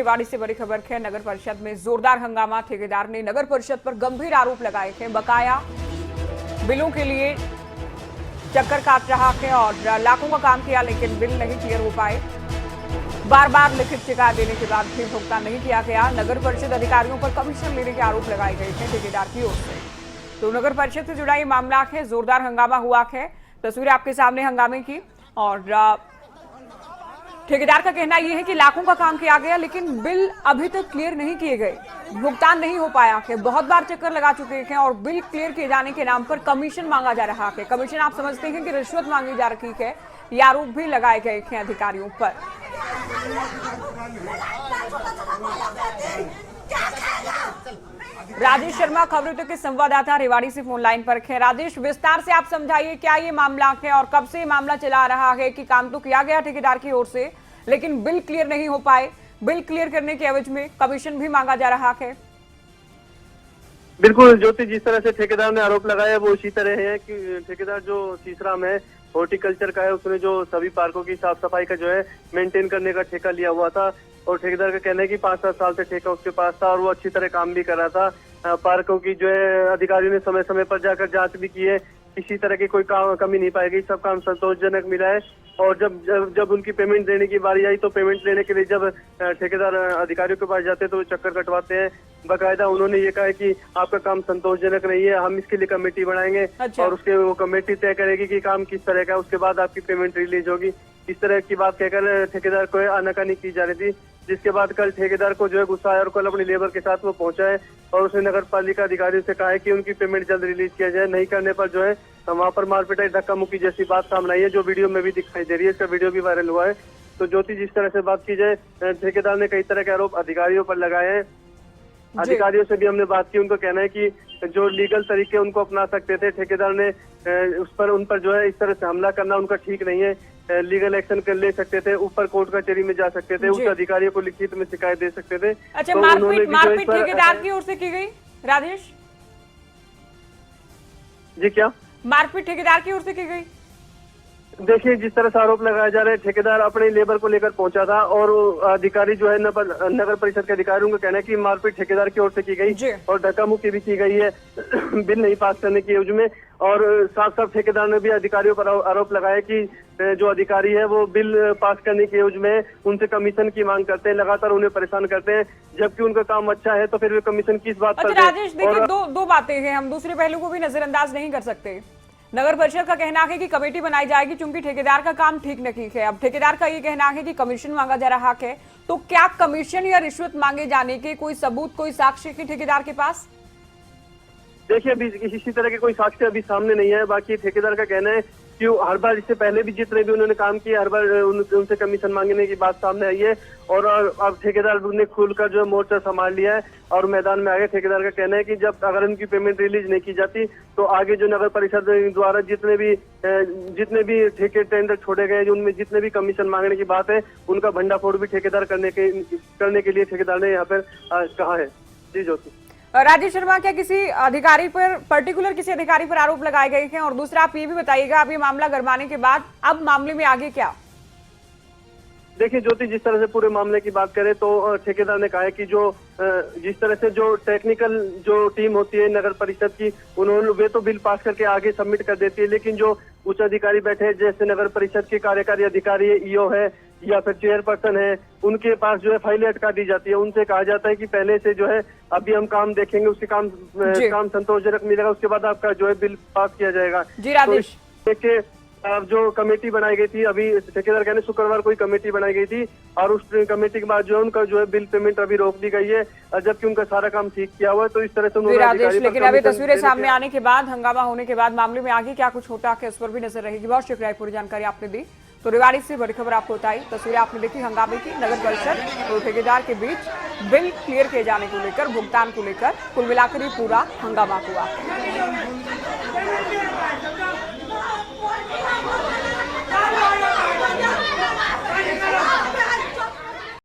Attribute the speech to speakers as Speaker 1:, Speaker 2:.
Speaker 1: रेवाड़ी से बड़ी खबर है। नगर परिषद में जोरदार हंगामा। ठेकेदार ने नगर परिषद पर गंभीर आरोप लगाए थे। बकाया बिलों के लिए चक्कर काट रहा है और लाखों का काम किया लेकिन बिल नहीं क्लियर हो पाए। बार बार लिखित शिकायत देने के बाद भी भुगतान नहीं किया गया। नगर परिषद अधिकारियों पर कमीशन लेने के आरोप लगाए गए थे ठेकेदार की ओर से। तो नगर परिषद से जुड़ा ये मामला है। जोरदार हंगामा हुआ है। तस्वीरें आपके सामने हंगामे की। और ठेकेदार का कहना यह है कि लाखों का काम किया गया लेकिन बिल अभी तक क्लियर नहीं किए गए, भुगतान नहीं हो पाया है। बहुत बार चक्कर लगा चुके हैं और बिल क्लियर किए जाने के नाम पर कमीशन मांगा जा रहा है। कमीशन आप समझते हैं कि रिश्वत मांगी जा रही है। ये आरोप भी लगाए गए हैं अधिकारियों पर। राजेश शर्मा खबरों के संवाददाता रेवाड़ी से फोन लाइन पर है। राजेश, विस्तार से आप समझाइए क्या ये मामला है और कब से ये मामला चला रहा है कि काम तो किया गया ठेकेदार की ओर से लेकिन बिल क्लियर नहीं हो पाए। बिल क्लियर करने के एवज में कमीशन भी मांगा जा रहा है।
Speaker 2: बिल्कुल ज्योति, जिस तरह से ठेकेदार ने आरोप लगाया वो इसी तरह है कि ठेकेदार जो तीसराम है हॉर्टिकल्चर का है, उसने जो सभी पार्कों की साफ सफाई का जो है मेंटेन करने का ठेका लिया हुआ था और ठेकेदार का कहना है कि 5-7 साल से ठेका उसके पास था और वो अच्छी तरह काम भी कर रहा था। पार्कों की जो है अधिकारियों ने समय समय पर जाकर जांच भी की है, किसी तरह की कोई कमी नहीं पाई गई, सब काम संतोषजनक मिला है। और जब उनकी पेमेंट देने की बारी आई तो पेमेंट लेने के लिए जब ठेकेदार अधिकारियों के पास जाते हैं तो वो चक्कर कटवाते हैं। बाकायदा उन्होंने ये कहा है कि आपका काम संतोषजनक नहीं है, हम इसके लिए कमेटी बनाएंगे। अच्छा। और उसके वो कमेटी तय करेगी कि काम किस तरह का है, उसके बाद आपकी पेमेंट रिलीज होगी। इस तरह की बात कहकर ठेकेदार को आनाकानी की जा रही थी, जिसके बाद कल ठेकेदार को जो है गुस्सा आया और कल अपनी लेबर के साथ वो पहुंचा है और उसने नगर पालिका अधिकारियों से कहा है कि उनकी पेमेंट जल्द रिलीज किया जाए। नहीं करने पर जो है वहां पर मारपीटाई धक्का मुक्की जैसी बात सामने आई है, जो वीडियो में भी दिखाई दे रही है। इसका वीडियो भी वायरल हुआ है। तो ज्योति, जिस तरह से बात की जाए, ठेकेदार ने कई तरह के आरोप अधिकारियों पर लगाए हैं। अधिकारियों से भी हमने बात की, उनको कहना है कि जो लीगल तरीके उनको अपना सकते थे, ठेकेदार ने उन पर जो है इस तरह से हमला करना उनका ठीक नहीं है। लीगल एक्शन कर ले सकते थे, ऊपर कोर्ट कचहरी में जा सकते थे, उस अधिकारियों को लिखित में शिकायत दे सकते थे।
Speaker 1: अच्छा, तो मारपीट ठेकेदार की ओर से की गई। राजेश
Speaker 2: जी, क्या
Speaker 1: मारपीट ठेकेदार की ओर से की गई?
Speaker 2: देखिए, जिस तरह से आरोप लगाया जा रहा है, ठेकेदार अपने लेबर को लेकर पहुंचा था और अधिकारी जो है नगर परिषद के अधिकारियों का कहना है कि मारपीट ठेकेदार की ओर से की गई और धक्का मुक्की भी की गई है बिल नहीं पास करने की एवज में। और साफ साफ ठेकेदार ने भी अधिकारियों पर आरोप लगाया कि जो अधिकारी है वो बिल पास करने की एवज में उनसे कमीशन की मांग करते हैं, लगातार उन्हें परेशान करते हैं, जबकि उनका काम अच्छा है तो फिर वे कमीशन किस बात पर।
Speaker 1: राजेश, देखिए दो बातें हैं, हम दूसरे पहलू को भी नजरअंदाज नहीं कर सकते। नगर परिषद का कहना है कि कमेटी बनाई जाएगी क्योंकि ठेकेदार का काम ठीक नहीं है। अब ठेकेदार का ये कहना है कि कमीशन मांगा जा रहा है, तो क्या कमीशन या रिश्वत मांगे जाने के कोई सबूत, कोई साक्ष्य की ठेकेदार के पास?
Speaker 2: देखिए, अभी इसी तरह के कोई साक्ष्य अभी सामने नहीं है। बाकी ठेकेदार का कहना है कि हर बार इससे पहले भी जितने भी उन्होंने काम किए हर बार उनसे कमीशन मांगने की बात सामने आई है और अब ठेकेदार ने खुलकर जो मोर्चा संभाल लिया है और मैदान में आ गए। ठेकेदार का कहना है कि जब अगर उनकी पेमेंट रिलीज नहीं की जाती तो आगे जो नगर परिषद द्वारा जितने भी ठेके टेंडर छोड़े गए, उनमें जितने भी कमीशन मांगने की बात है, उनका भंडाफोड़ भी ठेकेदार करने के लिए ठेकेदार ने यहाँ पर कहा है। जी ज्योति।
Speaker 1: राजेश शर्मा, क्या किसी अधिकारी पर पर्टिकुलर किसी अधिकारी पर आरोप लगाए गए हैं? और दूसरा आप ये भी बताइएगा, आप ये मामला गरमाने के बाद अब मामले में आगे क्या?
Speaker 2: देखिए ज्योति, जिस तरह से पूरे मामले की बात करें तो ठेकेदार ने कहा है कि जिस तरह से जो टेक्निकल जो टीम होती है नगर परिषद की, वे तो बिल पास करके आगे सबमिट कर देती है, लेकिन जो उच्च अधिकारी बैठे हैं जैसे नगर परिषद के कार्यकारी अधिकारी है, ईओ है या फिर चेयरपर्सन है, उनके पास जो है फाइलें अटका दी जाती है। उनसे कहा जाता है कि पहले से जो है अभी हम काम देखेंगे, उसके काम संतोषजनक मिलेगा, उसके बाद आपका जो है बिल पास किया जाएगा। जी राजेश, देखिए जो कमेटी बनाई गई थी, अभी ठेकेदार कहने शुक्रवार को ही कमेटी बनाई गई थी और उस कमेटी के बाद जो है उनका जो है बिल पेमेंट अभी रोक दी गई है, जबकि उनका सारा काम ठीक किया हुआ है। तो इस तरह से
Speaker 1: लेकिन अभी तस्वीरें सामने आने के बाद, हंगामा होने के बाद मामले में आगे क्या कुछ होता है उस पर भी नजर रहेगी। बहुत शुक्रिया, पूरी जानकारी आपने दी। तो रेवाड़ी से बड़ी खबर आपको बताई। तस्वीरें आपने देखी हंगामे की। नगर परिषद और ठेकेदार के बीच बिल क्लियर किए जाने को लेकर, भुगतान को लेकर कुल मिलाकर ये पूरा हंगामा हुआ।